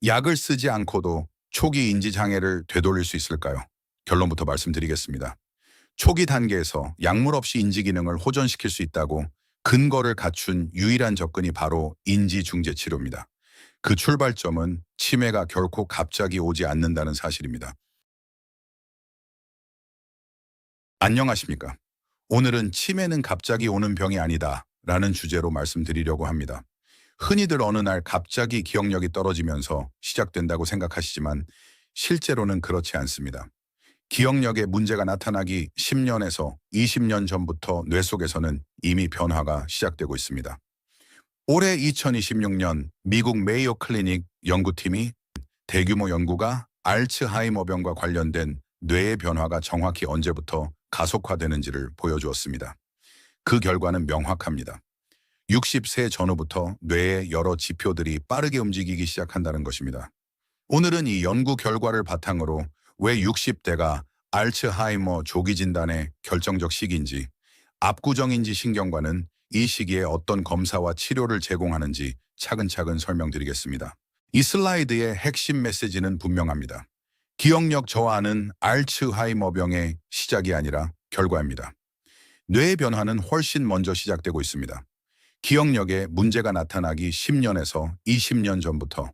약을 쓰지 않고도 초기 인지 장애를 되돌릴 수 있을까요? 결론부터 말씀드리겠습니다. 초기 단계에서 약물 없이 인지 기능을 호전시킬 수 있다고 근거를 갖춘 유일한 접근이 바로 인지 중재 치료입니다. 그 출발점은 치매가 결코 갑자기 오지 않는다는 사실입니다. 안녕하십니까? 오늘은 치매는 갑자기 오는 병이 아니다 라는 주제로 말씀드리려고 합니다. 흔히들 어느 날 갑자기 기억력이 떨어지면서 시작된다고 생각하시지만 실제로는 그렇지 않습니다. 기억력에 문제가 나타나기 10년에서 20년 전부터 뇌 속에서는 이미 변화가 시작되고 있습니다. 올해 2026년 미국 메이오 클리닉 연구팀이 대규모 연구가 알츠하이머병과 관련된 뇌의 변화가 정확히 언제부터 가속화되는지를 보여주었습니다. 그 결과는 명확합니다. 60세 전후부터 뇌의 여러 지표들이 빠르게 움직이기 시작한다는 것입니다. 오늘은 이 연구 결과를 바탕으로 왜 60대가 알츠하이머 조기 진단의 결정적 시기인지, 압구정인지 신경과는 이 시기에 어떤 검사와 치료를 제공하는지 차근차근 설명드리겠습니다. 이 슬라이드의 핵심 메시지는 분명합니다. 기억력 저하는 알츠하이머병의 시작이 아니라 결과입니다. 뇌의 변화는 훨씬 먼저 시작되고 있습니다. 기억력에 문제가 나타나기 10년에서 20년 전부터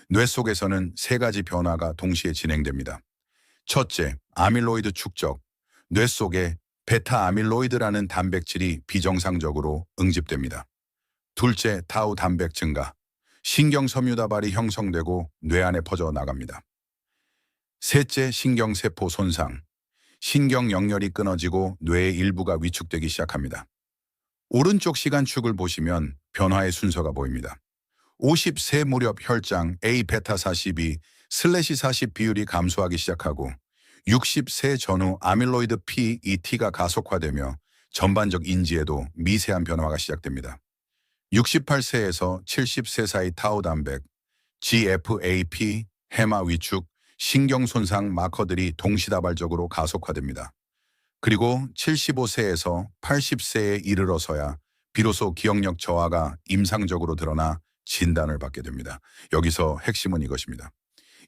뇌 속에서는 세 가지 변화가 동시에 진행됩니다. 첫째, 아밀로이드 축적. 뇌 속에 베타 아밀로이드라는 단백질이 비정상적으로 응집됩니다. 둘째, 타우 단백 증가. 신경 섬유다발이 형성되고 뇌 안에 퍼져 나갑니다. 셋째, 신경세포 손상. 신경 연결이 끊어지고 뇌의 일부가 위축되기 시작합니다. 오른쪽 시간축을 보시면 변화의 순서가 보입니다. 50세 무렵 혈장 A베타42/40 비율이 감소하기 시작하고 60세 전후 아밀로이드 PET가 가속화되며 전반적 인지에도 미세한 변화가 시작됩니다. 68세에서 70세 사이 타우 단백, GFAP, 해마 위축, 신경 손상 마커들이 동시다발적으로 가속화됩니다. 그리고 75세에서 80세에 이르러서야 비로소 기억력 저하가 임상적으로 드러나 진단을 받게 됩니다. 여기서 핵심은 이것입니다.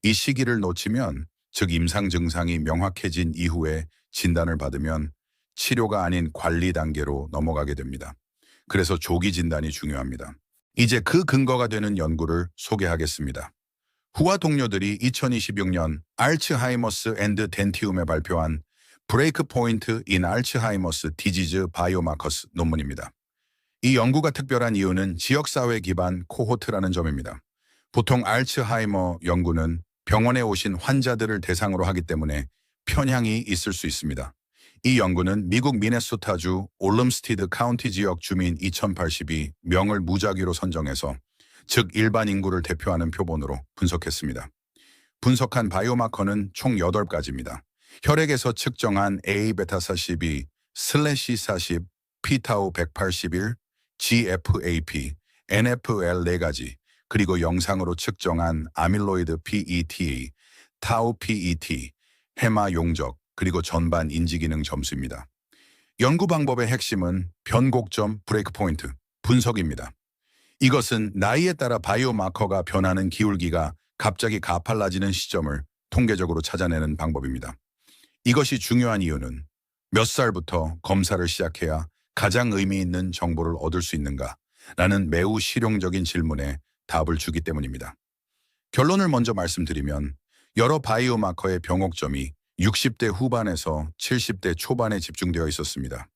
이 시기를 놓치면, 즉 임상 증상이 명확해진 이후에 진단을 받으면 치료가 아닌 관리 단계로 넘어가게 됩니다. 그래서 조기 진단이 중요합니다. 이제 그 근거가 되는 연구를 소개하겠습니다. 후와 동료들이 2026년 알츠하이머스 앤드 덴티움에 발표한 브레이크 포인트 인 알츠하이머스 디지즈 바이오마커스 논문입니다. 이 연구가 특별한 이유는 지역사회 기반 코호트라는 점입니다. 보통 알츠하이머 연구는 병원에 오신 환자들을 대상으로 하기 때문에 편향이 있을 수 있습니다. 이 연구는 미국 미네소타주 올름스티드 카운티 지역 주민 2082명을 무작위로 선정해서, 즉 일반 인구를 대표하는 표본으로 분석했습니다. 분석한 바이오마커는 총 8가지입니다. 혈액에서 측정한 A베타42/40, P타우 181, GFAP, NFL 4가지, 그리고 영상으로 측정한 아밀로이드 PET, 타우 PET, 해마 용적, 그리고 전반 인지기능 점수입니다. 연구 방법의 핵심은 변곡점 브레이크 포인트, 분석입니다. 이것은 나이에 따라 바이오마커가 변하는 기울기가 갑자기 가팔라지는 시점을 통계적으로 찾아내는 방법입니다. 이것이 중요한 이유는 몇 살부터 검사를 시작해야 가장 의미 있는 정보를 얻을 수 있는가 라는 매우 실용적인 질문에 답을 주기 때문입니다. 결론을 먼저 말씀드리면, 여러 바이오마커의 병옥점이 60대 후반에서 70대 초반에 집중되어 있었습니다.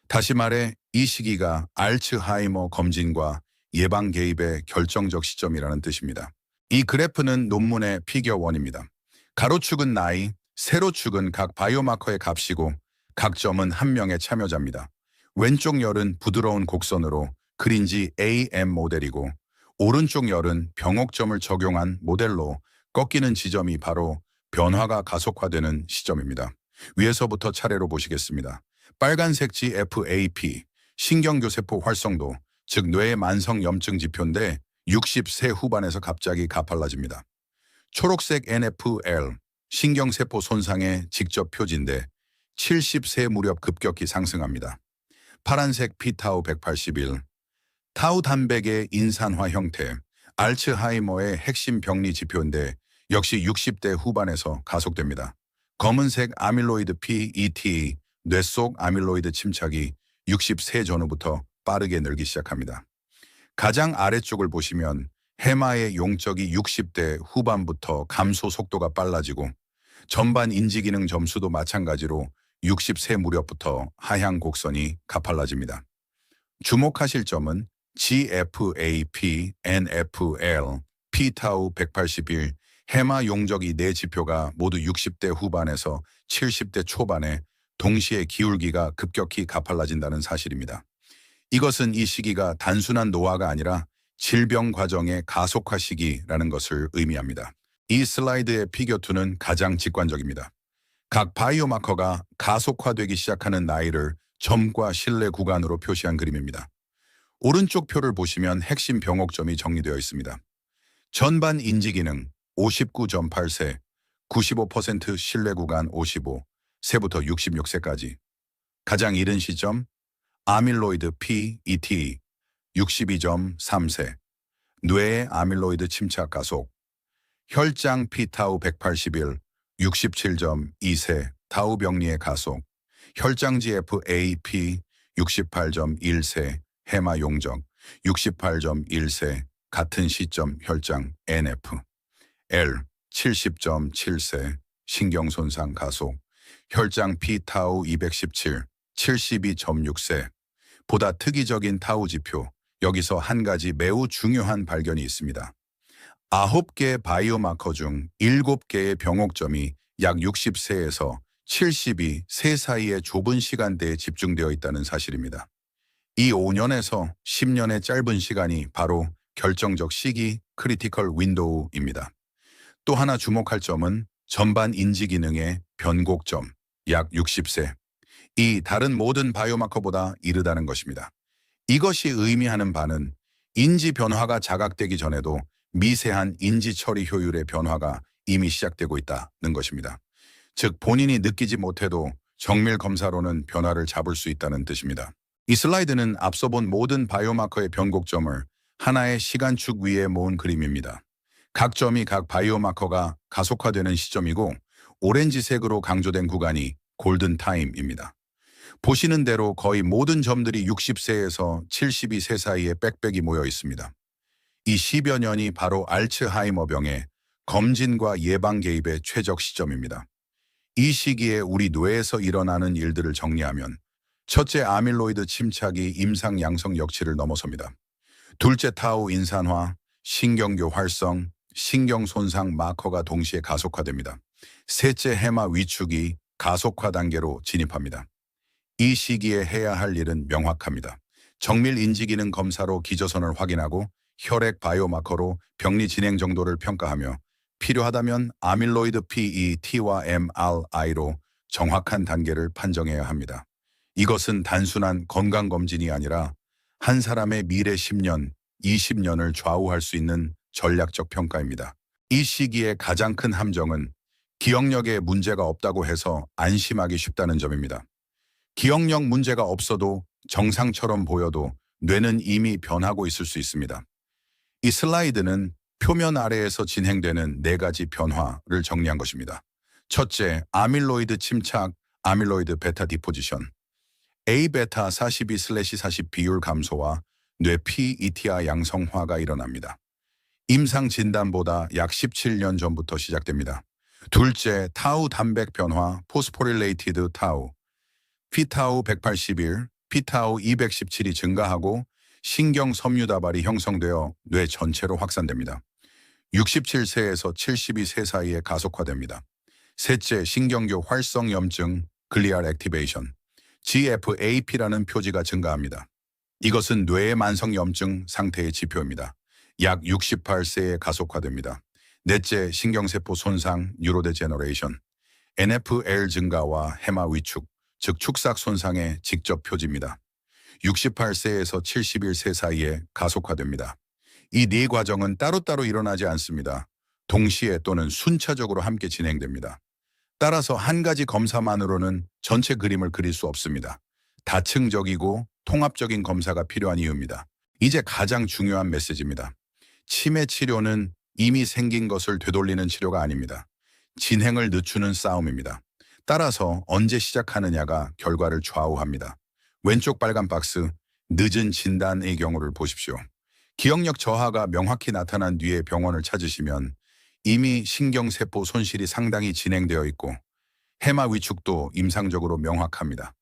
다시 말해 이 시기가 알츠하이머 검진과 예방 개입의 결정적 시점이라는 뜻입니다. 이 그래프는 논문의 피겨 1입니다. 가로축은 나이, 세로축은 각 바이오마커의 값이고 각 점은 한 명의 참여자입니다. 왼쪽 열은 부드러운 곡선으로 그린지 AM 모델이고, 오른쪽 열은 병옥점을 적용한 모델로 꺾이는 지점이 바로 변화가 가속화되는 시점입니다. 위에서부터 차례로 보시겠습니다. 빨간색 GFAP, 신경교세포 활성도, 즉 뇌의 만성 염증 지표인데 60세 후반에서 갑자기 가팔라집니다. 초록색 NFL, 신경세포 손상의 직접 표지인데 70세 무렵 급격히 상승합니다. 파란색 P타우 181, 타우 단백의 인산화 형태, 알츠하이머의 핵심 병리 지표인데 역시 60대 후반에서 가속됩니다. 검은색 아밀로이드 PET, 뇌 속 아밀로이드 침착이 60세 전후부터 빠르게 늘기 시작합니다. 가장 아래쪽을 보시면 해마의 용적이 60대 후반부터 감소 속도가 빨라지고 전반 인지기능 점수도 마찬가지로 60세 무렵부터 하향 곡선이 가팔라집니다. 주목하실 점은 GFAP, NFL, P타우 181, 해마 용적이 네 지표가 모두 60대 후반에서 70대 초반에 동시에 기울기가 급격히 가팔라진다는 사실입니다. 이것은 이 시기가 단순한 노화가 아니라 질병 과정의 가속화 시기라는 것을 의미합니다. 이 슬라이드의 피겨2는 가장 직관적입니다. 각 바이오마커가 가속화되기 시작하는 나이를 점과 실내 구간으로 표시한 그림입니다. 오른쪽 표를 보시면 핵심 병옥점이 정리되어 있습니다. 전반 인지기능 59.8세, 95% 실내 구간 55, 세부터 66세까지. 가장 이른 시점 아밀로이드 PET 62.3세, 뇌의 아밀로이드 침착 가속, 혈장 P타우 181, 67.2세, 타우 병리의 가속, 혈장 GFAP 68.1세, 해마 용적, 68.1세, 같은 시점 혈장 NF, L 70.7세, 신경 손상 가속, 혈장 P타우 217, 72.6세, 보다 특이적인 타우 지표, 여기서 한 가지 매우 중요한 발견이 있습니다. 9개 바이오마커 중 7개의 병옥점이 약 60세에서 72세 사이의 좁은 시간대에 집중되어 있다는 사실입니다. 이 5년에서 10년의 짧은 시간이 바로 결정적 시기 크리티컬 윈도우입니다. 또 하나 주목할 점은 전반 인지 기능의 변곡점, 약 60세. 이 다른 모든 바이오마커보다 이르다는 것입니다. 이것이 의미하는 바는 인지 변화가 자각되기 전에도 미세한 인지 처리 효율의 변화가 이미 시작되고 있다는 것입니다. 즉 본인이 느끼지 못해도 정밀 검사로는 변화를 잡을 수 있다는 뜻입니다. 이 슬라이드는 앞서 본 모든 바이오마커의 변곡점을 하나의 시간축 위에 모은 그림입니다. 각 점이 각 바이오마커가 가속화되는 시점이고 오렌지색으로 강조된 구간이 골든타임입니다. 보시는 대로 거의 모든 점들이 60세에서 72세 사이에 빽빽이 모여 있습니다. 이 10여 년이 바로 알츠하이머병의 검진과 예방 개입의 최적 시점입니다. 이 시기에 우리 뇌에서 일어나는 일들을 정리하면 첫째 아밀로이드 침착이 임상 양성 역치를 넘어섭니다. 둘째 타우 인산화, 신경교 활성, 신경 손상 마커가 동시에 가속화됩니다. 셋째 해마 위축이 가속화 단계로 진입합니다. 이 시기에 해야 할 일은 명확합니다. 정밀 인지기능 검사로 기저선을 확인하고 혈액 바이오마커로 병리 진행 정도를 평가하며 필요하다면 아밀로이드 PET와 MRI로 정확한 단계를 판정해야 합니다. 이것은 단순한 건강검진이 아니라 한 사람의 미래 10년, 20년을 좌우할 수 있는 전략적 평가입니다. 이 시기의 가장 큰 함정은 기억력에 문제가 없다고 해서 안심하기 쉽다는 점입니다. 기억력 문제가 없어도 정상처럼 보여도 뇌는 이미 변하고 있을 수 있습니다. 이 슬라이드는 표면 아래에서 진행되는 4가지 변화를 정리한 것입니다. 첫째, 아밀로이드 침착, 아밀로이드 베타 디포지션. A베타 42/40 비율 감소와 뇌 PETR 양성화가 일어납니다. 임상 진단보다 약 17년 전부터 시작됩니다. 둘째, 타우 단백 변화, 포스포릴레이티드 타우. P타우 181, P타우 217이 증가하고 신경 섬유 다발이 형성되어 뇌 전체로 확산됩니다. 67세에서 72세 사이에 가속화됩니다. 셋째, 신경교 활성 염증, 글리알 액티베이션. GFAP라는 표지가 증가합니다. 이것은 뇌의 만성 염증 상태의 지표입니다. 약 68세에 가속화됩니다. 넷째, 신경세포 손상, 뉴로데제너레이션. NFL 증가와 해마 위축, 즉 축삭 손상의 직접 표지입니다. 68세에서 71세 사이에 가속화됩니다. 이 네 과정은 따로따로 일어나지 않습니다. 동시에 또는 순차적으로 함께 진행됩니다. 따라서 한 가지 검사만으로는 전체 그림을 그릴 수 없습니다. 다층적이고 통합적인 검사가 필요한 이유입니다. 이제 가장 중요한 메시지입니다. 치매 치료는 이미 생긴 것을 되돌리는 치료가 아닙니다. 진행을 늦추는 싸움입니다. 따라서 언제 시작하느냐가 결과를 좌우합니다. 왼쪽 빨간 박스, 늦은 진단의 경우를 보십시오. 기억력 저하가 명확히 나타난 뒤에 병원을 찾으시면 이미 신경세포 손실이 상당히 진행되어 있고 해마 위축도 임상적으로 명확합니다.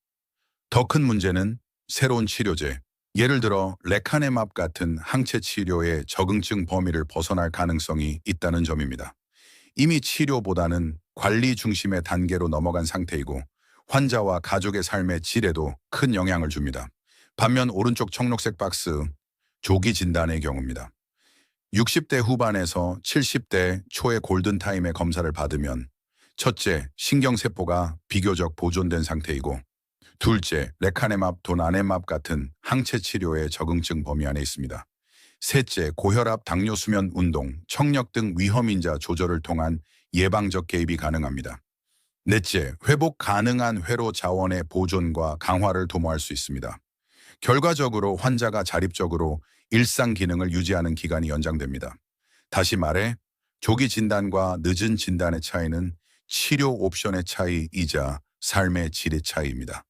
더 큰 문제는 새로운 치료제, 예를 들어 레카네맙 같은 항체 치료의 적응증 범위를 벗어날 가능성이 있다는 점입니다. 이미 치료보다는 관리 중심의 단계로 넘어간 상태이고 환자와 가족의 삶의 질에도 큰 영향을 줍니다. 반면 오른쪽 청록색 박스, 조기 진단의 경우입니다. 60대 후반에서 70대 초의 골든타임의 검사를 받으면 첫째, 신경세포가 비교적 보존된 상태이고 둘째, 레카네맙, 도나네맙 같은 항체 치료의 적응증 범위 안에 있습니다. 셋째, 고혈압, 당뇨, 수면, 운동, 청력 등 위험인자 조절을 통한 예방적 개입이 가능합니다. 넷째, 회복 가능한 회로 자원의 보존과 강화를 도모할 수 있습니다. 결과적으로 환자가 자립적으로 일상 기능을 유지하는 기간이 연장됩니다. 다시 말해, 조기 진단과 늦은 진단의 차이는 치료 옵션의 차이이자 삶의 질의 차이입니다.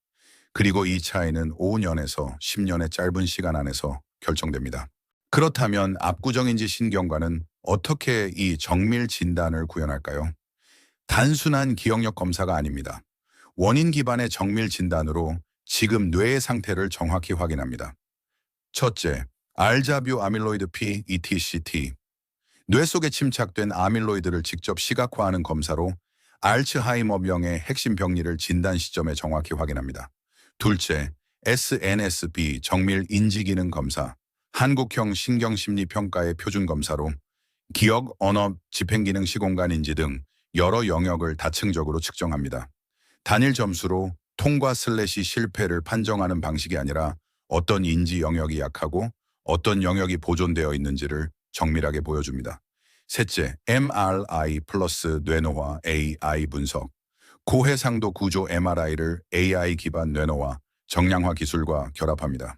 그리고 이 차이는 5년에서 10년의 짧은 시간 안에서 결정됩니다. 그렇다면 압구정인지 신경과는 어떻게 이 정밀 진단을 구현할까요? 단순한 기억력 검사가 아닙니다. 원인 기반의 정밀 진단으로 지금 뇌의 상태를 정확히 확인합니다. 첫째, 알자뷰 아밀로이드 P, ETCT. 뇌 속에 침착된 아밀로이드를 직접 시각화하는 검사로 알츠하이머병의 핵심 병리를 진단 시점에 정확히 확인합니다. 둘째, SNSB 정밀 인지기능 검사. 한국형 신경심리평가의 표준 검사로 기억, 언어, 집행기능, 시공간 인지 등 여러 영역을 다층적으로 측정합니다. 단일 점수로 통과/실패를 판정하는 방식이 아니라 어떤 인지 영역이 약하고 어떤 영역이 보존되어 있는지를 정밀하게 보여줍니다. 셋째, MRI 플러스 뇌노화 AI 분석. 고해상도 구조 MRI를 AI 기반 뇌노화, 정량화 기술과 결합합니다.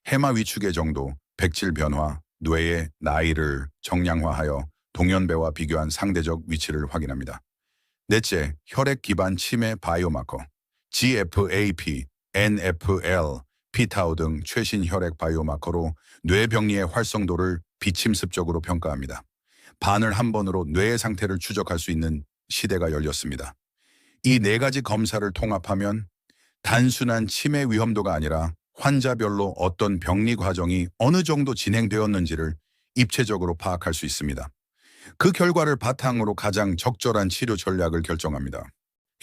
해마 위축의 정도, 백질 변화, 뇌의 나이를 정량화하여 동년배와 비교한 상대적 위치를 확인합니다. 넷째, 혈액 기반 치매 바이오마커, GFAP, NFL, 피타우 등 최신 혈액 바이오마커로 뇌 병리의 활성도를 비침습적으로 평가합니다. 반을 한 번으로 뇌의 상태를 추적할 수 있는 시대가 열렸습니다. 이 네 가지 검사를 통합하면 단순한 치매 위험도가 아니라 환자별로 어떤 병리 과정이 어느 정도 진행되었는지를 입체적으로 파악할 수 있습니다. 그 결과를 바탕으로 가장 적절한 치료 전략을 결정합니다.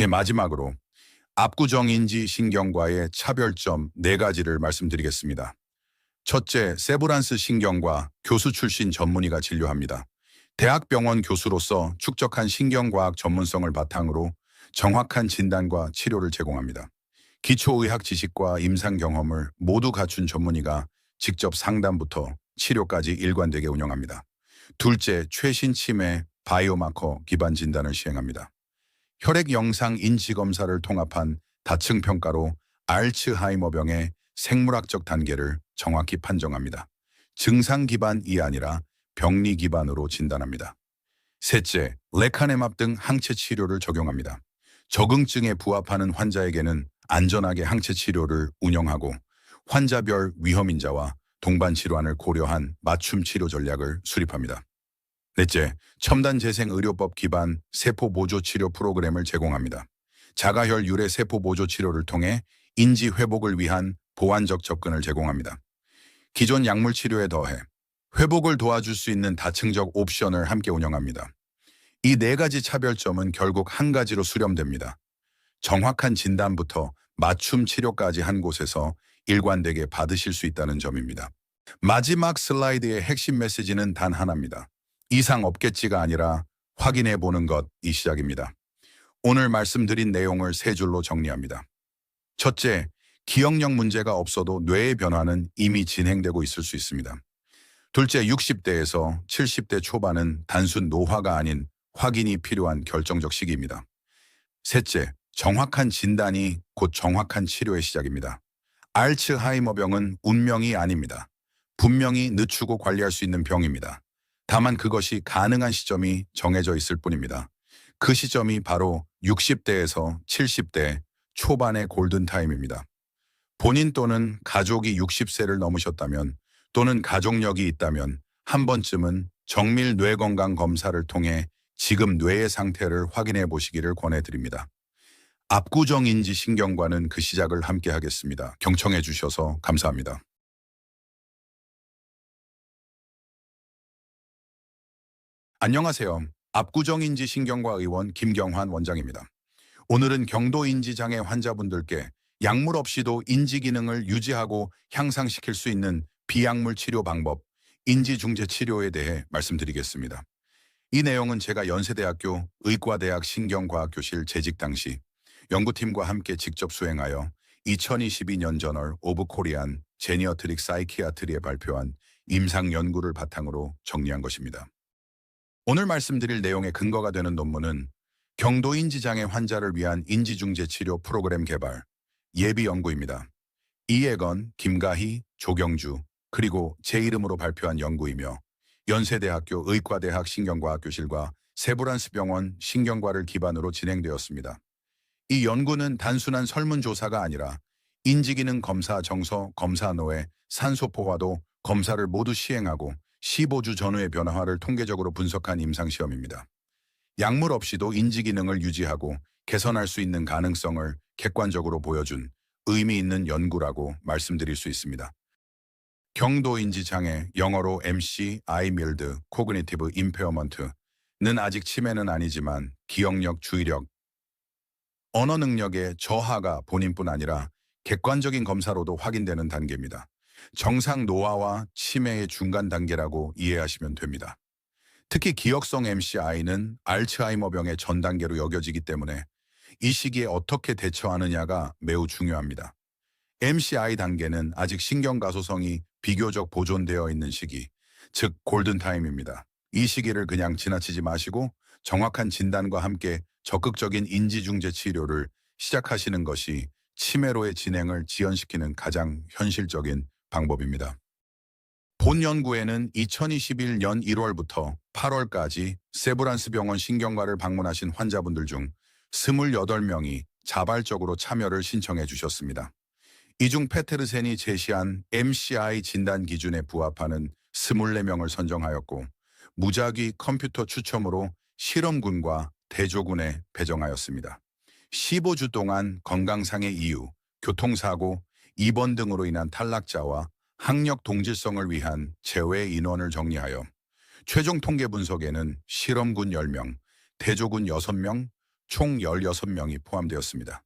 마지막으로 압구정인지 신경과의 차별점 4가지를 말씀드리겠습니다. 첫째, 세브란스 신경과 교수 출신 전문의가 진료합니다. 대학병원 교수로서 축적한 신경과학 전문성을 바탕으로 정확한 진단과 치료를 제공합니다. 기초의학 지식과 임상 경험을 모두 갖춘 전문의가 직접 상담부터 치료까지 일관되게 운영합니다. 둘째, 최신 치매 바이오마커 기반 진단을 시행합니다. 혈액 영상 인지 검사를 통합한 다층 평가로 알츠하이머병의 생물학적 단계를 정확히 판정합니다. 증상 기반이 아니라 병리 기반으로 진단합니다. 셋째, 레카네맙 등 항체 치료를 적용합니다. 적응증에 부합하는 환자에게는 안전하게 항체 치료를 운영하고 환자별 위험인자와 동반 질환을 고려한 맞춤 치료 전략을 수립합니다. 넷째, 첨단 재생 의료법 기반 세포 보조 치료 프로그램을 제공합니다. 자가혈 유래 세포 보조 치료를 통해 인지 회복을 위한 보완적 접근을 제공합니다. 기존 약물 치료에 더해 회복을 도와줄 수 있는 다층적 옵션을 함께 운영합니다. 이 4가지 차별점은 결국 한 가지로 수렴됩니다. 정확한 진단부터 맞춤 치료까지 한 곳에서 일관되게 받으실 수 있다는 점입니다. 마지막 슬라이드의 핵심 메시지는 단 하나입니다. 이상 없겠지가 아니라 확인해 보는 것이 시작입니다. 오늘 말씀드린 내용을 3줄로 정리합니다. 첫째, 기억력 문제가 없어도 뇌의 변화는 이미 진행되고 있을 수 있습니다. 둘째, 60대에서 70대 초반은 단순 노화가 아닌 확인이 필요한 결정적 시기입니다. 셋째, 정확한 진단이 곧 정확한 치료의 시작입니다. 알츠하이머병은 운명이 아닙니다. 분명히 늦추고 관리할 수 있는 병입니다. 다만 그것이 가능한 시점이 정해져 있을 뿐입니다. 그 시점이 바로 60대에서 70대 초반의 골든타임입니다. 본인 또는 가족이 60세를 넘으셨다면 또는 가족력이 있다면 한 번쯤은 정밀 뇌건강 검사를 통해 지금 뇌의 상태를 확인해 보시기를 권해드립니다. 압구정인지 신경과는 그 시작을 함께 하겠습니다. 경청해 주셔서 감사합니다. 안녕하세요. 압구정인지 신경과 의원 김경환 원장입니다. 오늘은 경도인지장애 환자분들께 약물 없이도 인지 기능을 유지하고 향상시킬 수 있는 비약물 치료 방법, 인지중재 치료에 대해 말씀드리겠습니다. 이 내용은 제가 연세대학교 의과대학 신경과학교실 재직 당시 연구팀과 함께 직접 수행하여 2022년 저널 오브 코리안 제니어트릭 사이키아트리에 발표한 임상 연구를 바탕으로 정리한 것입니다. 오늘 말씀드릴 내용의 근거가 되는 논문은 경도인지장애 환자를 위한 인지중재 치료 프로그램 개발, 예비 연구입니다. 이혜건, 김가희, 조경주, 그리고 제 이름으로 발표한 연구이며 연세대학교 의과대학 신경과학교실과 세브란스병원 신경과를 기반으로 진행되었습니다. 이 연구는 단순한 설문조사가 아니라 인지기능 검사 정서, 검사노에, 산소포화도 검사를 모두 시행하고 15주 전후의 변화를 통계적으로 분석한 임상시험입니다. 약물 없이도 인지기능을 유지하고 개선할 수 있는 가능성을 객관적으로 보여준 의미 있는 연구라고 말씀드릴 수 있습니다. 경도인지장애, 영어로 MC, 아이밀드, 코그니티브 임페어먼트는 아직 치매는 아니지만 기억력, 주의력, 언어 능력의 저하가 본인뿐 아니라 객관적인 검사로도 확인되는 단계입니다. 정상 노화와 치매의 중간 단계라고 이해하시면 됩니다. 특히 기억성 MCI는 알츠하이머병의 전 단계로 여겨지기 때문에 이 시기에 어떻게 대처하느냐가 매우 중요합니다. MCI 단계는 아직 신경가소성이 비교적 보존되어 있는 시기, 즉 골든타임입니다. 이 시기를 그냥 지나치지 마시고 정확한 진단과 함께 적극적인 인지중재 치료를 시작하시는 것이 치매로의 진행을 지연시키는 가장 현실적인 방법입니다. 본 연구에는 2021년 1월부터 8월까지 세브란스 병원 신경과를 방문하신 환자분들 중 28명이 자발적으로 참여를 신청해 주셨습니다. 이 중 페테르센이 제시한 MCI 진단 기준에 부합하는 24명을 선정하였고 무작위 컴퓨터 추첨으로 실험군과 대조군에 배정하였습니다. 15주 동안 건강상의 이유, 교통사고, 입원 등으로 인한 탈락자와 학력 동질성을 위한 제외 인원을 정리하여 최종 통계 분석에는 실험군 10명, 대조군 6명, 총 16명이 포함되었습니다.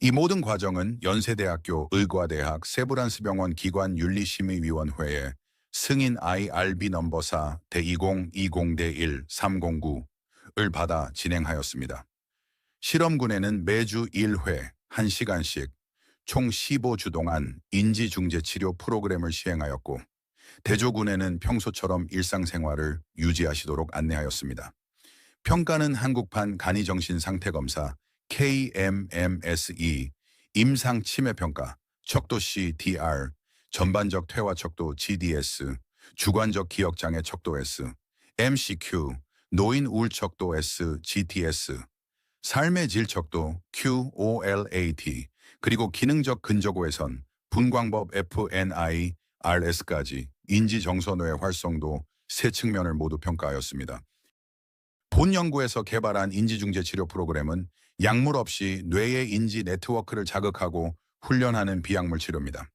이 모든 과정은 연세대학교 의과대학 세브란스병원 기관윤리심의위원회의 승인 IRB 넘버사 대2020-1-309을 받아 진행하였습니다. 실험군에는 매주 1회 1시간씩 총 15주 동안 인지중재치료 프로그램을 시행하였고 대조군에는 평소처럼 일상생활을 유지하시도록 안내하였습니다. 평가는 한국판 간이정신상태검사 KMMSE, 임상치매평가, 척도시 DR, 전반적 퇴화척도 GDS, 주관적 기억장애 척도 S, MCQ, 노인 우울척도 S, GTS, 삶의 질 척도 QOLAT, 그리고 기능적 근저고외선, 분광법 FNI, RS까지 인지정서뇌의 활성도 세 측면을 모두 평가하였습니다. 본 연구에서 개발한 인지중재 치료 프로그램은 약물 없이 뇌의 인지 네트워크를 자극하고 훈련하는 비약물 치료입니다.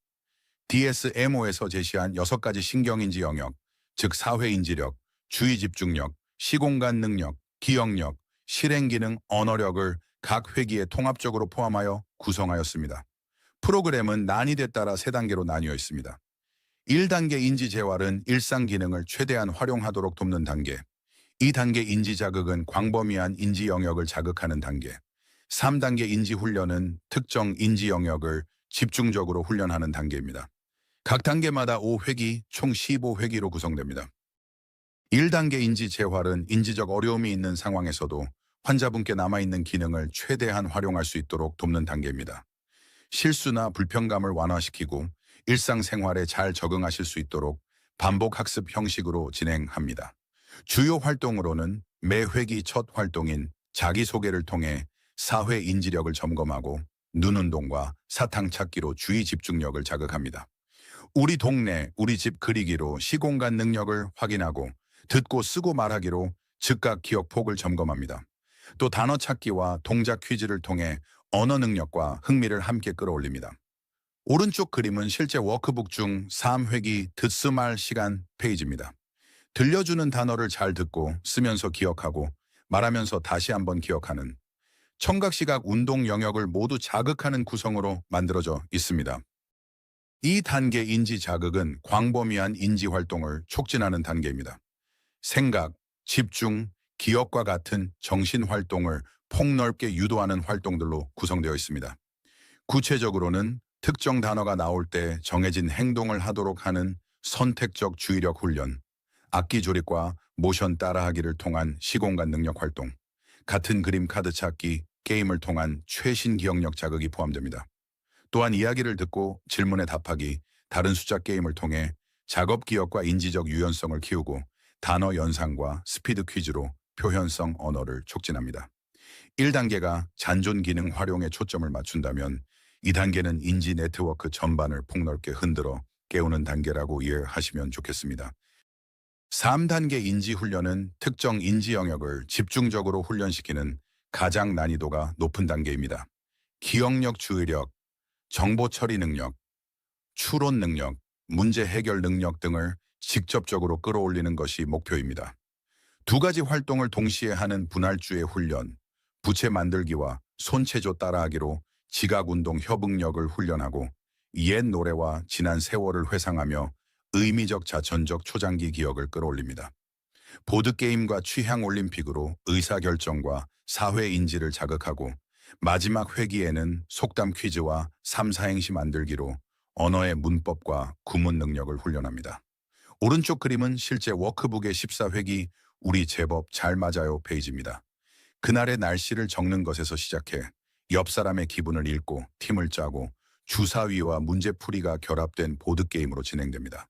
DSMO에서 제시한 6가지 신경인지 영역, 즉 사회인지력, 주의집중력, 시공간 능력, 기억력, 실행기능, 언어력을 각 회기에 통합적으로 포함하여 구성하였습니다. 프로그램은 난이도에 따라 3단계로 나뉘어 있습니다. 1단계 인지 재활은 일상 기능을 최대한 활용하도록 돕는 단계. 2단계 인지 자극은 광범위한 인지 영역을 자극하는 단계. 3단계 인지 훈련은 특정 인지 영역을 집중적으로 훈련하는 단계입니다. 각 단계마다 5회기, 총 15회기로 구성됩니다. 1단계 인지 재활은 인지적 어려움이 있는 상황에서도 환자분께 남아있는 기능을 최대한 활용할 수 있도록 돕는 단계입니다. 실수나 불편감을 완화시키고 일상생활에 잘 적응하실 수 있도록 반복 학습 형식으로 진행합니다. 주요 활동으로는 매 회기 첫 활동인 자기소개를 통해 사회 인지력을 점검하고 눈 운동과 사탕 찾기로 주의 집중력을 자극합니다. 우리 동네, 우리 집 그리기로 시공간 능력을 확인하고 듣고 쓰고 말하기로 즉각 기억 폭을 점검합니다. 또 단어 찾기와 동작 퀴즈를 통해 언어 능력과 흥미를 함께 끌어올립니다. 오른쪽 그림은 실제 워크북 중 3회기 듣스말 시간 페이지입니다. 들려주는 단어를 잘 듣고 쓰면서 기억하고 말하면서 다시 한번 기억하는 청각시각 운동 영역을 모두 자극하는 구성으로 만들어져 있습니다. 이 단계 인지 자극은 광범위한 인지 활동을 촉진하는 단계입니다. 생각, 집중, 기억과 같은 정신 활동을 폭넓게 유도하는 활동들로 구성되어 있습니다. 구체적으로는 특정 단어가 나올 때 정해진 행동을 하도록 하는 선택적 주의력 훈련, 악기 조립과 모션 따라하기를 통한 시공간 능력 활동, 같은 그림 카드 찾기, 게임을 통한 최신 기억력 자극이 포함됩니다. 또한 이야기를 듣고 질문에 답하기, 다른 숫자 게임을 통해 작업 기억과 인지적 유연성을 키우고 단어 연상과 스피드 퀴즈로 표현성 언어를 촉진합니다. 1단계가 잔존 기능 활용에 초점을 맞춘다면 2단계는 인지 네트워크 전반을 폭넓게 흔들어 깨우는 단계라고 이해하시면 좋겠습니다. 3단계 인지 훈련은 특정 인지 영역을 집중적으로 훈련시키는 가장 난이도가 높은 단계입니다. 기억력, 주의력, 정보 처리 능력, 추론 능력, 문제 해결 능력 등을 직접적으로 끌어올리는 것이 목표입니다. 두 가지 활동을 동시에 하는 분할주의 훈련, 부채 만들기와 손체조 따라하기로 지각운동 협응력을 훈련하고 옛 노래와 지난 세월을 회상하며 의미적 자천적 초장기 기억을 끌어올립니다. 보드게임과 취향올림픽으로 의사결정과 사회인지를 자극하고 마지막 회기에는 속담 퀴즈와 3, 4행시 만들기로 언어의 문법과 구문 능력을 훈련합니다. 오른쪽 그림은 실제 워크북의 14회기 우리 제법 잘 맞아요 페이지입니다. 그날의 날씨를 적는 것에서 시작해 옆 사람의 기분을 읽고 팀을 짜고 주사위와 문제풀이가 결합된 보드게임으로 진행됩니다.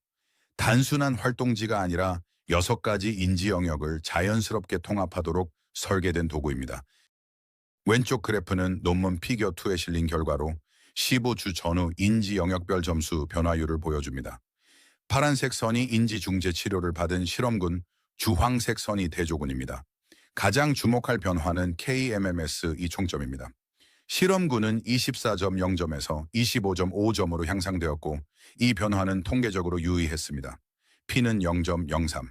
단순한 활동지가 아니라 6가지 인지 영역을 자연스럽게 통합하도록 설계된 도구입니다. 왼쪽 그래프는 논문 피겨2에 실린 결과로 15주 전후 인지 영역별 점수 변화율을 보여줍니다. 파란색 선이 인지 중재 치료를 받은 실험군, 주황색 선이 대조군입니다. 가장 주목할 변화는 KMMS 이 총점입니다. 실험군은 24.0점에서 25.5점으로 향상되었고 이 변화는 통계적으로 유의했습니다. P는 0.03.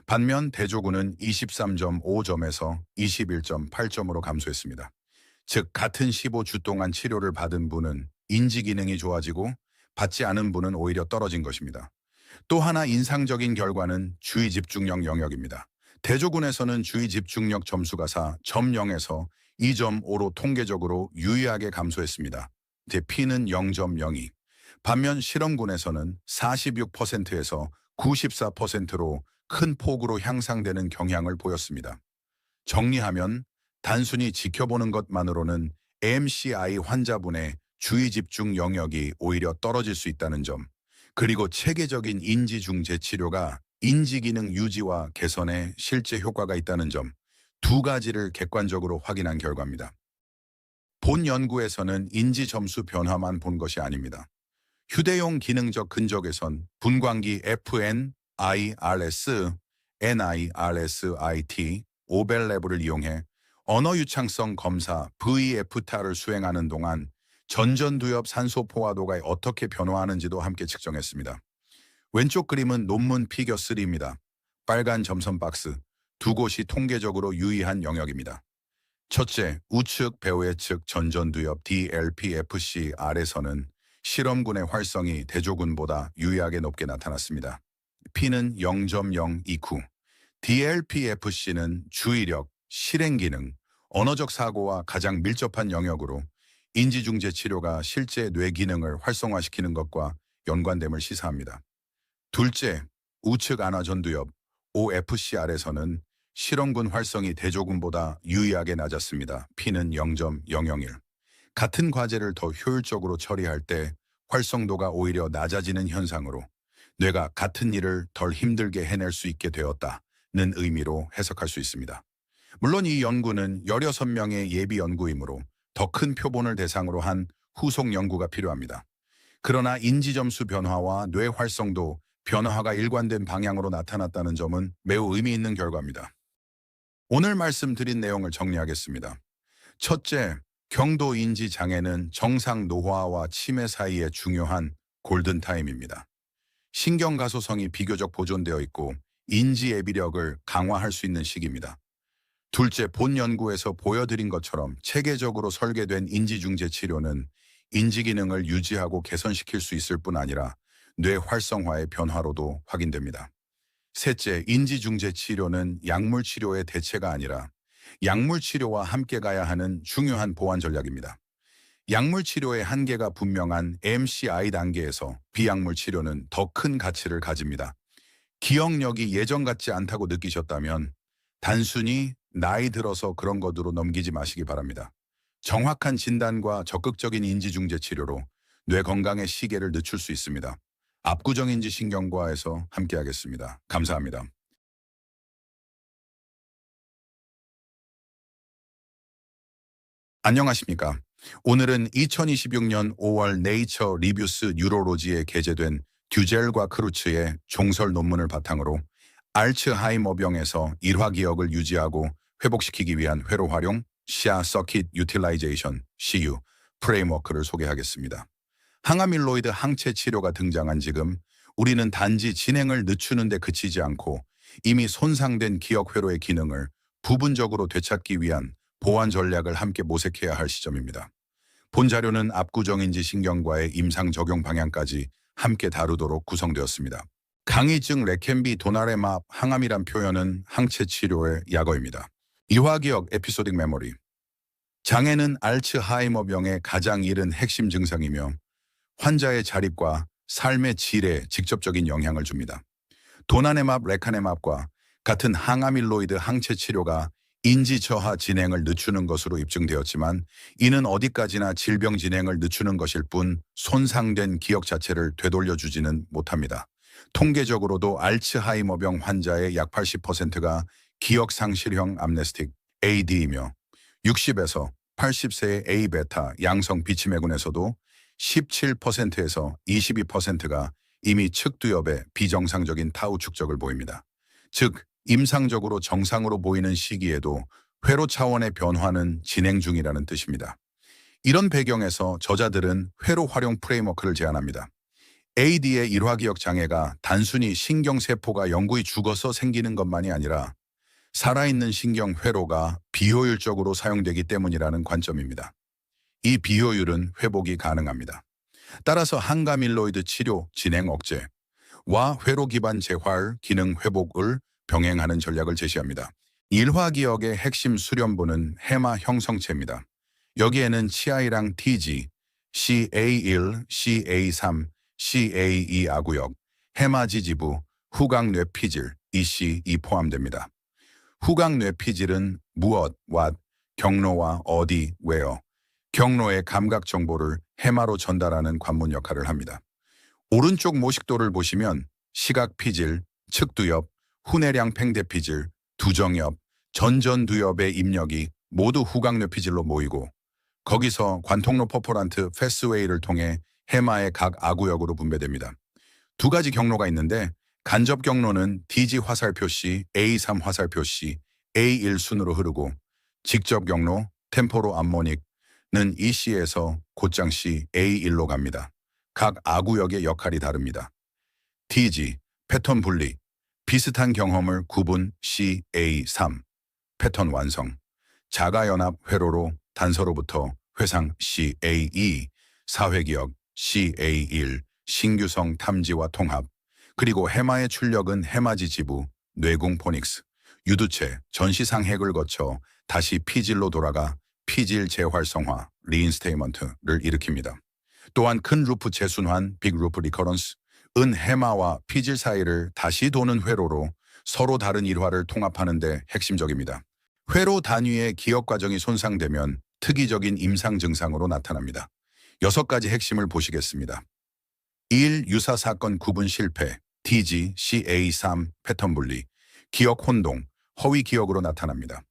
반면 대조군은 23.5점에서 21.8점으로 감소했습니다. 즉 같은 15주 동안 치료를 받은 분은 인지 기능이 좋아지고 받지 않은 분은 오히려 떨어진 것입니다. 또 하나 인상적인 결과는 주의 집중력 영역입니다. 대조군에서는 주의 집중력 점수가 4.0에서 2.5로 통계적으로 유의하게 감소했습니다. P는 0.02. 반면 실험군에서는 46%에서 94%로 큰 폭으로 향상되는 경향을 보였습니다. 정리하면 단순히 지켜보는 것만으로는 MCI 환자분의 주의 집중 영역이 오히려 떨어질 수 있다는 점, 그리고 체계적인 인지 중재 치료가 인지 기능 유지와 개선에 실제 효과가 있다는 점, 두 가지를 객관적으로 확인한 결과입니다. 본 연구에서는 인지 점수 변화만 본 것이 아닙니다. 휴대용 기능적 근적외선 분광기 FNIRS, NIRSIT, 오벨레브를 이용해 언어 유창성 검사 VFTA를 수행하는 동안 전전두엽 산소 포화도가 어떻게 변화하는지도 함께 측정했습니다. 왼쪽 그림은 논문 피겨3입니다. 빨간 점선 박스, 두 곳이 통계적으로 유의한 영역입니다. 첫째, 우측 배우의 측 전전두엽 DLPFC 아래서는 실험군의 활성이 대조군보다 유의하게 높게 나타났습니다. P는 0.029. DLPFC는 주의력, 실행기능, 언어적 사고와 가장 밀접한 영역으로 인지중재 치료가 실제 뇌 기능을 활성화시키는 것과 연관됨을 시사합니다. 둘째, 우측 안화전두엽 OFCR에서는 실험군 활성이 대조군보다 유의하게 낮았습니다. P는 0.001. 같은 과제를 더 효율적으로 처리할 때 활성도가 오히려 낮아지는 현상으로 뇌가 같은 일을 덜 힘들게 해낼 수 있게 되었다. 의미로 해석할 수 있습니다. 물론 이 연구는 16명의 예비 연구이므로 더 큰 표본을 대상으로 한 후속 연구가 필요합니다. 그러나 인지점수 변화와 뇌 활성도 변화가 일관된 방향으로 나타났다는 점은 매우 의미 있는 결과입니다. 오늘 말씀드린 내용을 정리하겠습니다. 첫째, 경도 인지 장애는 정상 노화와 치매 사이에 중요한 골든타임입니다. 신경 가소성이 비교적 보존되어 있고 인지 예비력을 강화할 수 있는 시기입니다. 둘째, 본 연구에서 보여드린 것처럼 체계적으로 설계된 인지중재 치료는 인지 기능을 유지하고 개선시킬 수 있을 뿐 아니라 뇌 활성화의 변화로도 확인됩니다. 셋째, 인지중재 치료는 약물 치료의 대체가 아니라 약물 치료와 함께 가야 하는 중요한 보완 전략입니다. 약물 치료의 한계가 분명한 MCI 단계에서 비약물 치료는 더 큰 가치를 가집니다. 기억력이 예전 같지 않다고 느끼셨다면 단순히 나이 들어서 그런 것으로 넘기지 마시기 바랍니다. 정확한 진단과 적극적인 인지중재 치료로 뇌 건강의 시계를 늦출 수 있습니다. 압구정인지신경과에서 함께하겠습니다. 감사합니다. 안녕하십니까? 오늘은 2026년 5월 네이처 리뷰스 뉴로로지에 게재된 듀젤과 크루츠의 종설 논문을 바탕으로 알츠하이머병에서 일화 기억을 유지하고 회복시키기 위한 회로 활용 시야 서킷 유틸라이제이션 CU 프레임워크를 소개하겠습니다. 항아밀로이드 항체 치료가 등장한 지금 우리는 단지 진행을 늦추는 데 그치지 않고 이미 손상된 기억 회로의 기능을 부분적으로 되찾기 위한 보완 전략을 함께 모색해야 할 시점입니다. 본 자료는 압구정인지 신경과의 임상 적용 방향까지 함께 다루도록 구성되었습니다. 강의증 레켄비 도나레맙 항암이란 표현은 항체 치료의 약어입니다. 이화기억 에피소딕 메모리. 장애는 알츠하이머병의 가장 이른 핵심 증상이며 환자의 자립과 삶의 질에 직접적인 영향을 줍니다. 도나네맙, 레카네맙과 같은 항아밀로이드 항체 치료가 인지 저하 진행을 늦추는 것으로 입증되었지만 이는 어디까지나 질병 진행을 늦추는 것일 뿐 손상된 기억 자체를 되돌려주지는 못합니다. 통계적으로도 알츠하이머병 환자의 약 80%가 기억상실형 암네스틱 AD이며 60에서 80세의 A베타 양성 비치매군에서도 17%에서 22%가 이미 측두엽에 비정상적인 타우 축적을 보입니다. 즉, 임상적으로 정상으로 보이는 시기에도 회로 차원의 변화는 진행 중이라는 뜻입니다. 이런 배경에서 저자들은 회로 활용 프레임워크를 제안합니다. AD의 일화기억 장애가 단순히 신경세포가 영구히 죽어서 생기는 것만이 아니라 살아있는 신경 회로가 비효율적으로 사용되기 때문이라는 관점입니다. 이 비효율은 회복이 가능합니다. 따라서 항가밀로이드 치료 진행 억제와 회로 기반 재활 기능 회복을 병행하는 전략을 제시합니다. 일화기억의 핵심 수렴부는 해마 형성체입니다. 여기에는 치아이랑 TG, CA1, CA3, CA2 아구역, 해마지지부, 후각뇌피질, EC2 포함됩니다. 후각뇌피질은 무엇, what, 경로와 어디, where, 경로의 감각 정보를 해마로 전달하는 관문 역할을 합니다. 오른쪽 모식도를 보시면 시각피질, 측두엽, 후내량 팽대피질, 두정엽, 전전두엽의 입력이 모두 후각뇌피질로 모이고 거기서 관통로 퍼포란트 패스웨이를 통해 해마의 각 아구역으로 분배됩니다. 두 가지 경로가 있는데 간접 경로는 DG 화살표 시 A3 화살표 시 A1 순으로 흐르고 직접 경로 템포로 암모닉은 EC에서 곧장 시 A1로 갑니다. 각 아구역의 역할이 다릅니다. DG, 패턴 분리, 비슷한 경험을 구분 CA3, 패턴 완성, 자가연합 회로로 단서로부터 회상 CA2, 사회기억 CA1, 신규성 탐지와 통합, 그리고 해마의 출력은 해마지 지부, 뇌궁 포닉스, 유두체, 전시상핵을 거쳐 다시 피질로 돌아가 피질 재활성화, 리인스테이먼트를 일으킵니다. 또한 큰 루프 재순환, 빅 루프 리커런스, 은 해마와 피질 사이를 다시 도는 회로로 서로 다른 일화를 통합하는 데 핵심적입니다. 회로 단위의 기억 과정이 손상되면 특이적인 임상 증상으로 나타납니다. 6가지 핵심을 보시겠습니다. 1. 유사 사건 구분 실패, TG, CA3, 패턴 분리. 기억 혼동, 허위 기억으로 나타납니다.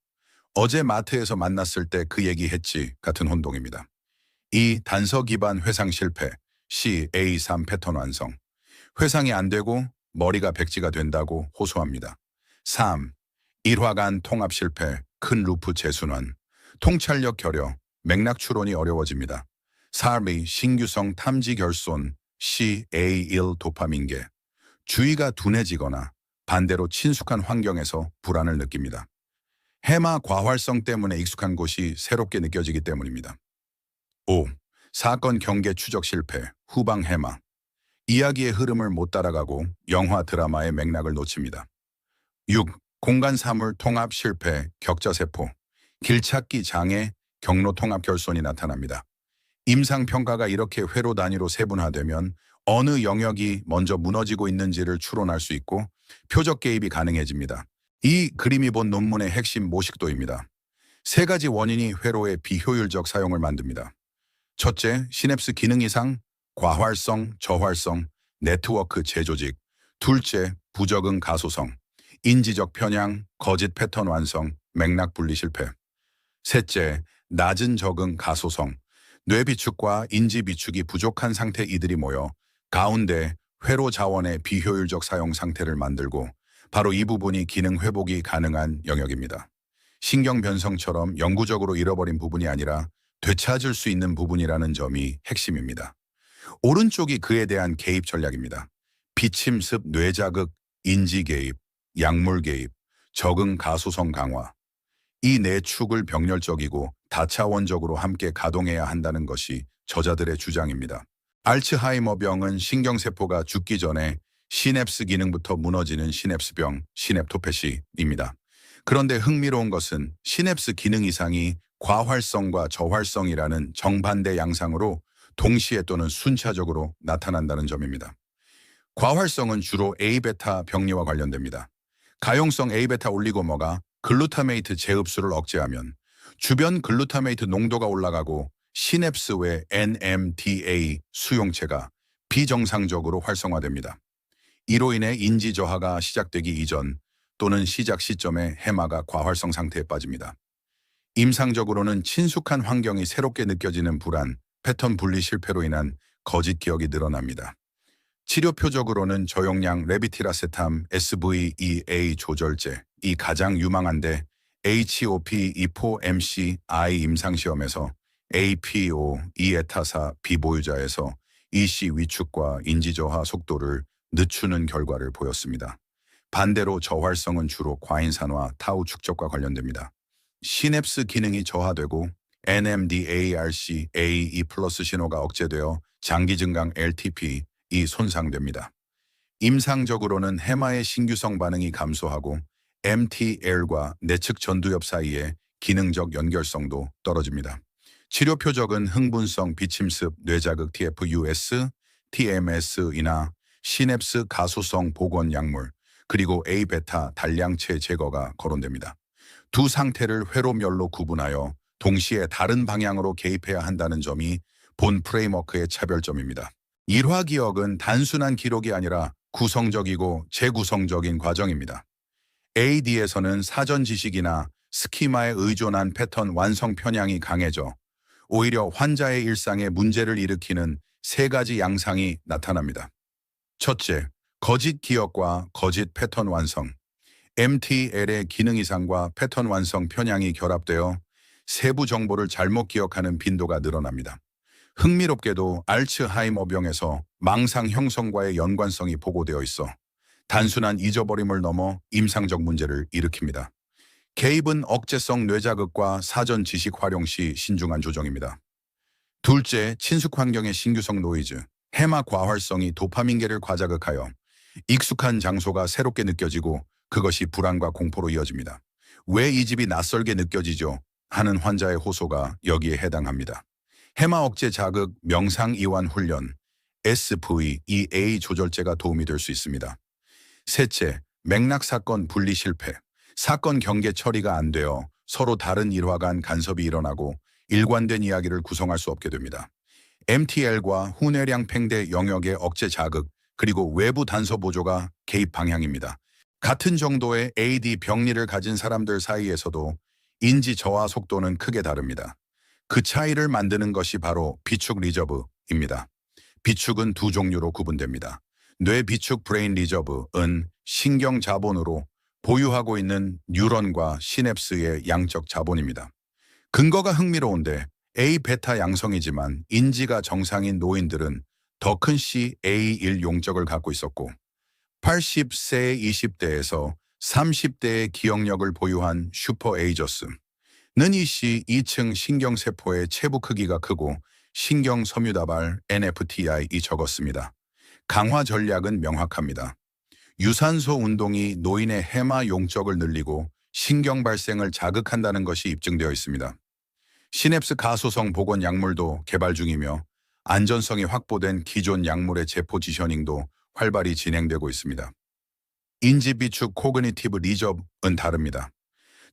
어제 마트에서 만났을 때 그 얘기했지 같은 혼동입니다. 2. 단서 기반 회상 실패, C. A3 패턴 완성. 회상이 안 되고 머리가 백지가 된다고 호소합니다. 3. 일화간 통합 실패, 큰 루프 재순환. 통찰력 결여, 맥락 추론이 어려워집니다. 4. 신규성 탐지 결손, C. A1 도파민계. 주의가 둔해지거나 반대로 친숙한 환경에서 불안을 느낍니다. 해마 과활성 때문에 익숙한 곳이 새롭게 느껴지기 때문입니다. 5. 사건 경계 추적 실패, 후방 해마. 이야기의 흐름을 못 따라가고 영화 드라마의 맥락을 놓칩니다. 6. 공간 사물 통합 실패, 격자세포. 길찾기 장애, 경로 통합 결손이 나타납니다. 임상평가가 이렇게 회로 단위로 세분화되면 어느 영역이 먼저 무너지고 있는지를 추론할 수 있고 표적 개입이 가능해집니다. 이 그림이 본 논문의 핵심 모식도입니다. 세 가지 원인이 회로의 비효율적 사용을 만듭니다. 첫째, 시냅스 기능 이상, 과활성, 저활성, 네트워크 재조직. 둘째, 부적응 가소성, 인지적 편향, 거짓 패턴 완성, 맥락 분리 실패. 셋째, 낮은 적응 가소성, 뇌 비축과 인지 비축이 부족한 상태 이들이 모여 가운데 회로 자원의 비효율적 사용 상태를 만들고 바로 이 부분이 기능 회복이 가능한 영역입니다. 신경 변성처럼 영구적으로 잃어버린 부분이 아니라 되찾을 수 있는 부분이라는 점이 핵심입니다. 오른쪽이 그에 대한 개입 전략입니다. 비침습 뇌자극, 인지 개입, 약물 개입, 적응 가소성 강화. 이 네 축을 병렬적이고 다차원적으로 함께 가동해야 한다는 것이 저자들의 주장입니다. 알츠하이머병은 신경세포가 죽기 전에 시냅스 기능부터 무너지는 시냅스병, 시냅토패시입니다. 그런데 흥미로운 것은 시냅스 기능 이상이 과활성과 저활성이라는 정반대 양상으로 동시에 또는 순차적으로 나타난다는 점입니다. 과활성은 주로 A베타 병리와 관련됩니다. 가용성 A베타 올리고머가 글루타메이트 재흡수를 억제하면 주변 글루타메이트 농도가 올라가고 시냅스 외 NMDA 수용체가 비정상적으로 활성화됩니다. 이로 인해 인지 저하가 시작되기 이전 또는 시작 시점에 해마가 과활성 상태에 빠집니다. 임상적으로는 친숙한 환경이 새롭게 느껴지는 불안, 패턴 분리 실패로 인한 거짓 기억이 늘어납니다. 치료 표적으로는 저용량 레비티라세탐 SVEA 조절제, 이 가장 유망한데 HOP24MC-I 임상시험에서 APO, 이에타사 비보유자에서 EC 위축과 인지저하 속도를 늦추는 결과를 보였습니다. 반대로 저활성은 주로 과인산화, 타우 축적과 관련됩니다. 시냅스 기능이 저하되고 NMDARC AE 플러스 신호가 억제되어 장기 증강 LTP 이 손상됩니다. 임상적으로는 해마의 신규성 반응이 감소하고 MTL과 내측 전두엽 사이의 기능적 연결성도 떨어집니다. 치료 표적은 흥분성 비침습 뇌자극 TFUS, TMS이나 시냅스 가소성 복원 약물, 그리고 A베타 단량체 제거가 거론됩니다. 두 상태를 회로멸로 구분하여 동시에 다른 방향으로 개입해야 한다는 점이 본 프레임워크의 차별점입니다. 일화 기억은 단순한 기록이 아니라 구성적이고 재구성적인 과정입니다. AD에서는 사전 지식이나 스키마에 의존한 패턴 완성 편향이 강해져 오히려 환자의 일상에 문제를 일으키는 세 가지 양상이 나타납니다. 첫째, 거짓 기억과 거짓 패턴 완성. MTL의 기능 이상과 패턴 완성 편향이 결합되어 세부 정보를 잘못 기억하는 빈도가 늘어납니다. 흥미롭게도 알츠하이머병에서 망상 형성과의 연관성이 보고되어 있어 단순한 잊어버림을 넘어 임상적 문제를 일으킵니다. 개입은 억제성 뇌자극과 사전 지식 활용 시 신중한 조정입니다. 둘째, 친숙 환경의 신규성 노이즈. 해마 과활성이 도파민계를 과자극하여 익숙한 장소가 새롭게 느껴지고 그것이 불안과 공포로 이어집니다. 왜 이 집이 낯설게 느껴지죠? 하는 환자의 호소가 여기에 해당합니다. 해마 억제 자극, 명상 이완 훈련, SVEA 조절제가 도움이 될 수 있습니다. 셋째, 맥락 사건 분리 실패. 사건 경계 처리가 안 되어 서로 다른 일화 간 간섭이 일어나고 일관된 이야기를 구성할 수 없게 됩니다. MTL과 후뇌량 팽대 영역의 억제 자극, 그리고 외부 단서 보조가 개입 방향입니다. 같은 정도의 AD 병리를 가진 사람들 사이에서도 인지 저하 속도는 크게 다릅니다. 그 차이를 만드는 것이 바로 비축 리저브입니다. 비축은 두 종류로 구분됩니다. 뇌 비축 브레인 리저브은 신경 자본으로 보유하고 있는 뉴런과 시냅스의 양적 자본입니다. 근거가 흥미로운데 A 베타 양성이지만 인지가 정상인 노인들은 더 큰 CA1 용적을 갖고 있었고 80세 20대에서 30대의 기억력을 보유한 슈퍼 에이저스는 이시 2층 신경세포의 체부 크기가 크고 신경 섬유다발 NFTI이 적었습니다. 강화 전략은 명확합니다. 유산소 운동이 노인의 해마 용적을 늘리고 신경 발생을 자극한다는 것이 입증되어 있습니다. 시냅스 가소성 복원 약물도 개발 중이며 안전성이 확보된 기존 약물의 재포지셔닝도 활발히 진행되고 있습니다. 인지 비축 코그니티브 리저브는 다릅니다.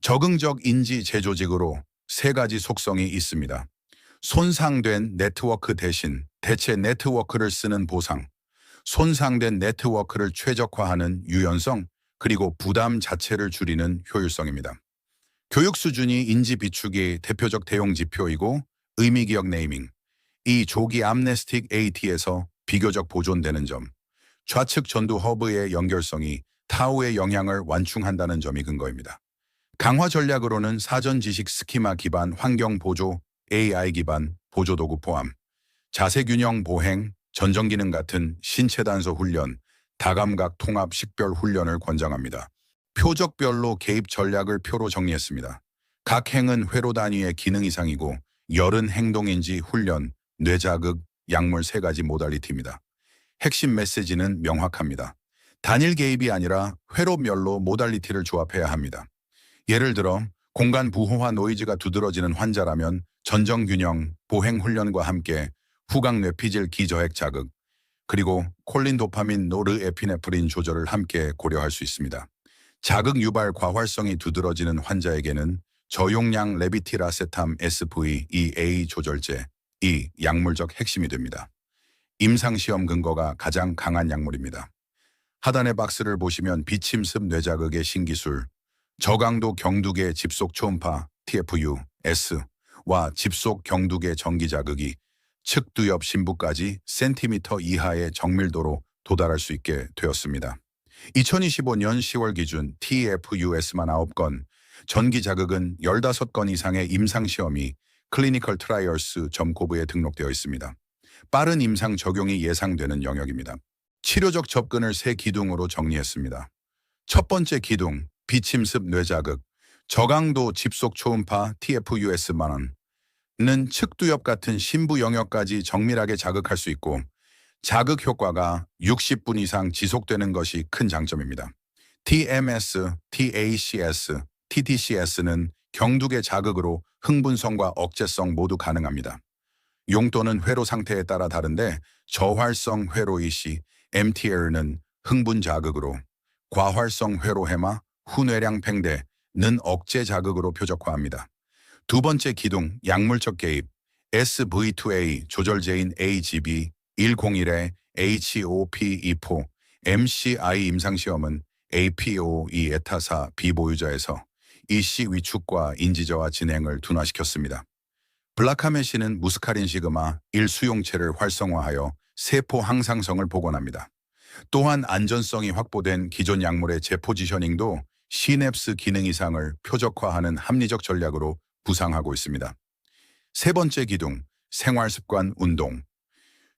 적응적 인지 재조직으로 세 가지 속성이 있습니다. 손상된 네트워크 대신 대체 네트워크를 쓰는 보상, 손상된 네트워크를 최적화하는 유연성, 그리고 부담 자체를 줄이는 효율성입니다. 교육 수준이 인지 비축이 대표적 대용 지표이고 의미기억 네이밍, 이 조기 암네스틱 AT에서 비교적 보존되는 점, 좌측 전두 허브의 연결성이 타우의 영향을 완충한다는 점이 근거입니다. 강화 전략으로는 사전 지식 스키마 기반 환경 보조, AI 기반 보조도구 포함, 자세 균형 보행, 전정 기능 같은 신체 단서 훈련, 다감각 통합 식별 훈련을 권장합니다. 표적별로 개입 전략을 표로 정리했습니다. 각 행은 회로 단위의 기능 이상이고 열은 행동인지 훈련, 뇌자극, 약물 세 가지 모달리티입니다. 핵심 메시지는 명확합니다. 단일 개입이 아니라 회로별로 모달리티를 조합해야 합니다. 예를 들어 공간 부호화 노이즈가 두드러지는 환자라면 전정균형, 보행훈련과 함께 후각 뇌피질 기저핵 자극, 그리고 콜린 도파민 노르에피네프린 조절을 함께 고려할 수 있습니다. 자극 유발 과활성이 두드러지는 환자에게는 저용량 레비티라세탐 SVEA 조절제, 이 약물적 핵심이 됩니다. 임상시험 근거가 가장 강한 약물입니다. 하단의 박스를 보시면 비침습 뇌자극의 신기술, 저강도 경두계 집속 초음파 TFU-S와 집속 경두계 전기자극이 측두엽 심부까지 센티미터 이하의 정밀도로 도달할 수 있게 되었습니다. 2025년 10월 기준 TFUS만 9건, 전기자극은 15건 이상의 임상시험이 클리니컬 트라이얼스.gov에 등록되어 있습니다. 빠른 임상 적용이 예상되는 영역입니다. 치료적 접근을 세 기둥으로 정리했습니다. 첫 번째 기둥, 비침습 뇌자극, 저강도 집속 초음파 TFUS만은 측두엽 같은 심부 영역까지 정밀하게 자극할 수 있고 자극 효과가 60분 이상 지속되는 것이 큰 장점입니다. TMS, TACS, TTCS는 경두계 자극으로 흥분성과 억제성 모두 가능합니다. 용도는 회로 상태에 따라 다른데 저활성 회로 이시, MTL은 흥분 자극으로, 과활성 회로 해마, 후뇌량 팽대는 억제 자극으로 표적화합니다. 두 번째 기둥, 약물적 개입, SV2A 조절제인 AGB 101의 HOP24 MCI 임상시험은 APOE 에타사 비보유자에서 이씨 위축과 인지저하 진행을 둔화시켰습니다. 블라카메신은 무스카린 시그마 1 수용체를 활성화하여 세포 항상성을 복원합니다. 또한 안전성이 확보된 기존 약물의 재포지셔닝도 시냅스 기능 이상을 표적화하는 합리적 전략으로 부상하고 있습니다. 세 번째 기둥, 생활습관 운동.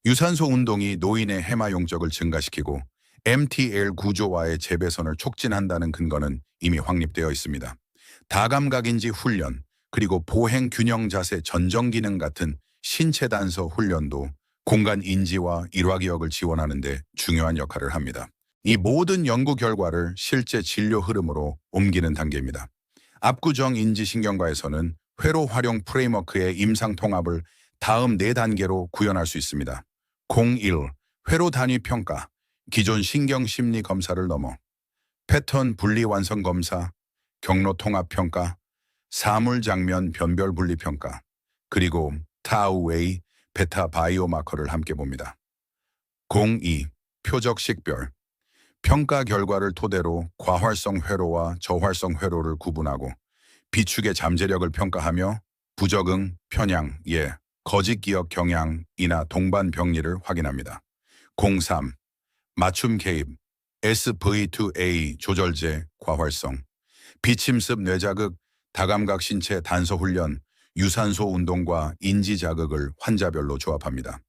유산소 운동이 노인의 해마 용적을 증가시키고 MTL 구조와의 재배선을 촉진한다는 근거는 이미 확립되어 있습니다. 다감각인지 훈련, 그리고 보행 균형 자세 전정 기능 같은 신체 단서 훈련도 공간 인지와 일화기억을 지원하는 데 중요한 역할을 합니다. 이 모든 연구 결과를 실제 진료 흐름으로 옮기는 단계입니다. 압구정 인지신경과에서는 회로 활용 프레임워크의 임상 통합을 다음 4단계로 구현할 수 있습니다. 01. 회로 단위 평가, 기존 신경심리 검사를 넘어 패턴 분리 완성 검사, 경로 통합 평가, 사물 장면 변별 분리 평가, 그리고 타우웨이 베타 바이오마커를 함께 봅니다. 02. 표적 식별, 평가 결과를 토대로 과활성 회로와 저활성 회로를 구분하고 비축의 잠재력을 평가하며 부적응, 편향, 거짓 기억 경향이나 동반 병리를 확인합니다. 03. 맞춤 개입, SV2A 조절제, 과활성, 비침습 뇌자극, 다감각 신체 단서 훈련, 유산소 운동과 인지 자극을 환자별로 조합합니다.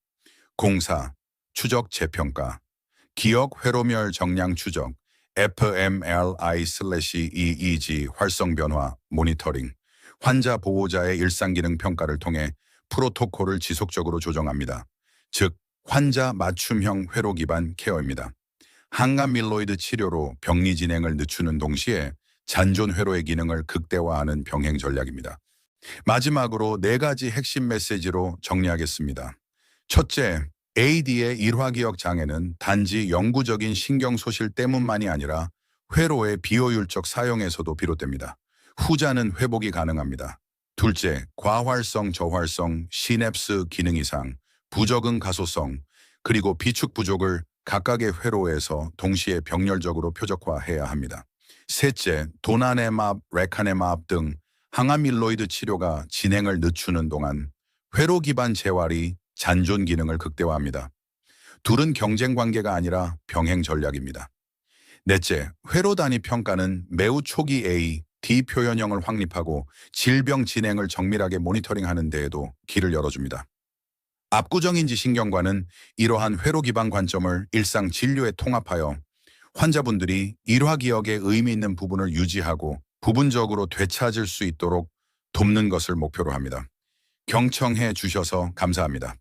04. 추적 재평가, 기억 회로멸 정량 추적, fMRI/EEG 활성 변화 모니터링, 환자 보호자의 일상 기능 평가를 통해 프로토콜을 지속적으로 조정합니다. 즉, 환자 맞춤형 회로 기반 케어입니다. 항암밀로이드 치료로 병리 진행을 늦추는 동시에 잔존 회로의 기능을 극대화하는 병행 전략입니다. 마지막으로 4가지 핵심 메시지로 정리하겠습니다. 첫째, AD의 일화기억 장애는 단지 영구적인 신경소실 때문만이 아니라 회로의 비효율적 사용에서도 비롯됩니다. 후자는 회복이 가능합니다. 둘째, 과활성, 저활성, 시냅스 기능 이상, 부적응 가소성, 그리고 비축 부족을 각각의 회로에서 동시에 병렬적으로 표적화해야 합니다. 셋째, 도나네맙, 레카네맙 등 항암밀로이드 치료가 진행을 늦추는 동안 회로 기반 재활이 잔존 기능을 극대화합니다. 둘은 경쟁 관계가 아니라 병행 전략입니다. 넷째, 회로 단위 평가는 매우 초기 A, D 표현형을 확립하고 질병 진행을 정밀하게 모니터링하는 데에도 길을 열어줍니다. 압구정인지 신경과는 이러한 회로 기반 관점을 일상 진료에 통합하여 환자분들이 일화 기억에 의미 있는 부분을 유지하고 부분적으로 되찾을 수 있도록 돕는 것을 목표로 합니다. 경청해 주셔서 감사합니다.